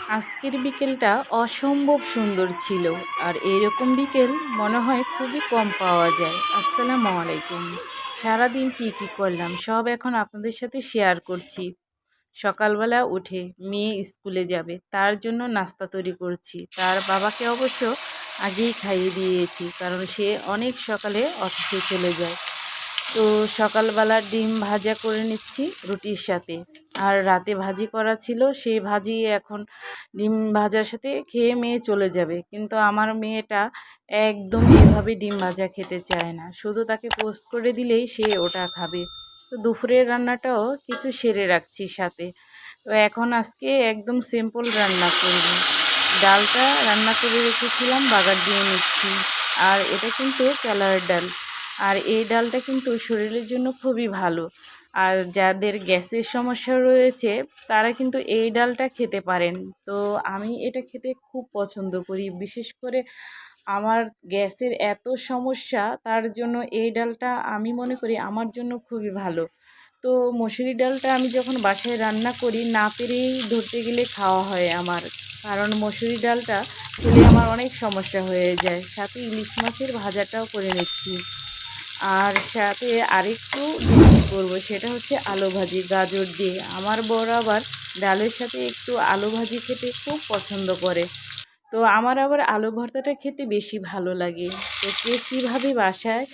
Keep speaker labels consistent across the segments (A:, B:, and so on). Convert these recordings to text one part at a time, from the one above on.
A: আজকের বিকেলটা অসম্ভব সুন্দর ছিল। আর এরকম বিকেল মনে হয় খুবই কম পাওয়া যায়। আসসালামু আলাইকুম। সারাদিন কি করলাম সব এখন আপনাদের সাথে শেয়ার করছি। সকালবেলা উঠে মেয়ে স্কুলে যাবে, তার জন্য নাস্তা তৈরি করছি। তার বাবাকে অবশ্য আগেই খাইয়ে দিয়েছি, কারণ সে অনেক সকালে অফিসে চলে যায়। তো সকালবেলা ডিম ভাজা করে নিচ্ছি রুটির সাথে। আর রাতে ভাজি করা ছিল, সেই ভাজি এখন ডিম ভাজার সাথে খেয়ে মেয়ে চলে যাবে। কিন্তু আমার মেয়েটা একদম এভাবে ডিম ভাজা খেতে চায় না, শুধু তাকে পোস্ট করে দিলেই সে ওটা খাবে। তো দুপুরের রান্নাটাও কিছু সেরে রাখছি সাথে। তো এখন আজকে একদম সিম্পল রান্না করব। ডালটা রান্না করে রেখেছিলাম, বাগার দিয়ে নিচ্ছি। আর এটা কিন্তু চালার ডাল। আর এই ডালটা কিন্তু শরীরের জন্য খুবই ভালো। আর যাদের গ্যাসের সমস্যা রয়েছে তারা কিন্তু এই ডালটা খেতে পারেন। তো আমি এটা খেতে খুব পছন্দ করি, বিশেষ করে আমার গ্যাসের এত সমস্যা, তার জন্য এই ডালটা আমি মনে করি আমার জন্য খুবই ভালো। তো মসুরি ডালটা আমি যখন বাসায় রান্না করি, না পেরেই ধরতে গেলে খাওয়া হয় আমার। কারণ মসুরি ডালটা খেলে আমার অনেক সমস্যা হয়ে যায়। সাথে ইলিশ মাছের ভাজাটাও করে নিচ্ছি। আর সাথে আরেকটু জিনিস করবো, সেটা হচ্ছে আলু ভাজি গাজর দিয়ে। আমার বড় আবার ডালের সাথে একটু আলু ভাজি খেতে খুব পছন্দ করে। তো আমার আবার আলু ভর্তাটা খেতে বেশি ভালো লাগে। তো কে কীভাবে বাসায়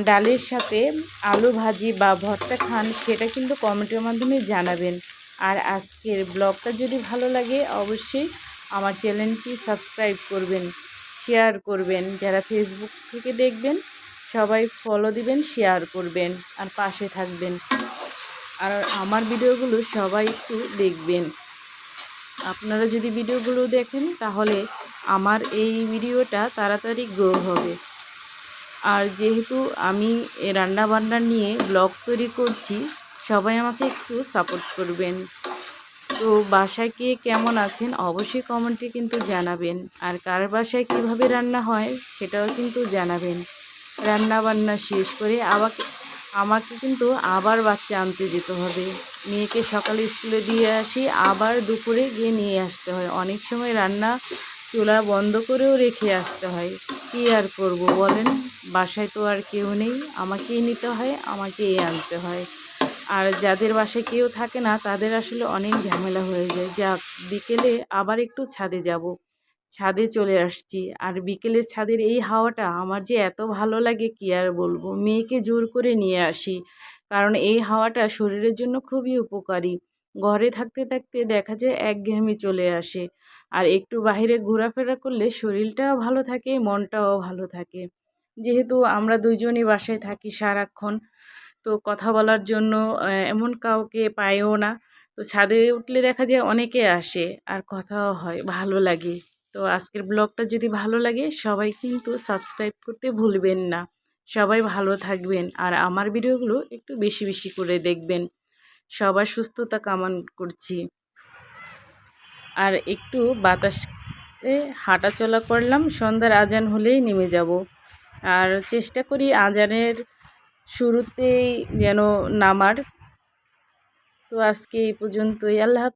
A: ডালের সাথে আলু ভাজি বা ভর্তা খান, সেটা কিন্তু কমেন্টের মাধ্যমে জানাবেন। আর আজকের ব্লগটা যদি ভালো লাগে অবশ্যই আমার চ্যানেলটি সাবস্ক্রাইব করবেন, শেয়ার করবেন। যারা ফেসবুক থেকে দেখবেন সবাই ফলো দিবেন, শেয়ার করবেন আর পাশে থাকবেন। আর আমার ভিডিওগুলো সবাই একটু দেখবেন। আপনারা যদি ভিডিওগুলো দেখেন তাহলে আমার এই ভিডিওটা তাড়াতাড়ি গ্রো হবে। আর যেহেতু আমি রান্না বান্না নিয়ে ব্লগ তৈরি করছি, সবাই আমাকে একটু সাপোর্ট করবেন। তো বাসায় কে কেমন আছেন অবশ্যই কমেন্টে কিন্তু জানাবেন। আর কার বাসায় কীভাবে রান্না হয় সেটাও কিন্তু জানাবেন। রান্না বান্না শেষ করে আমাকে কিন্তু আবার বাচ্চা আনতে যেতে হবে। মেয়েকে সকালে স্কুলে দিয়ে আসি, আবার দুপুরে গিয়ে নিয়ে আসতে হয়। অনেক সময় রান্না চুলা বন্ধ করেও রেখে আসতে হয়। কী আর করব বলেন, বাসায় তো আর কেউ নেই, আমাকেই নিতে হয়, আমাকেই আনতে হয়। আর যাদের বাসায় কেউ থাকে না তাদের আসলে অনেক ঝামেলা হয়ে যায়। যাক, বিকেলে আবার একটু ছাদে যাব। ছাদে চলে আসছি। আর বিকেলে ছাদের এই হাওয়াটা আমার যে এত ভালো লাগে কি আর বলবো। মেয়েকে জোর করে নিয়ে আসি, কারণ এই হাওয়াটা শরীরের জন্য খুবই উপকারী। ঘরে থাকতে থাকতে দেখা যায় একঘেয়েমি চলে আসে। আর একটু বাইরে ঘোরাফেরা করলে শরীরটাও ভালো থাকে, মনটাও ভালো থাকে। যেহেতু আমরা দুইজনই বাসায় থাকি সারাক্ষণ, তো কথা বলার জন্য এমন কাউকে পাইও না। তো ছাদে উঠলে দেখা যায় অনেকে আসে আর কথাও হয়, ভালো লাগে। তো আজকের ব্লগটা যদি ভালো লাগে সবাই কিন্তু সাবস্ক্রাইব করতে ভুলবেন না। সবাই ভালো থাকবেন আর আমার ভিডিওগুলো একটু বেশি বেশি করে দেখবেন। সবার সুস্থতা কামনা করছি। আর একটু বাতাসে হাঁটাচলা করলাম, সন্ধ্যার আজান হলেই নেমে যাব। আর চেষ্টা করি আজানের শুরুতেই যেন নামার। তো আজকে এই পর্যন্তই। আল্লাহ হাফেজ।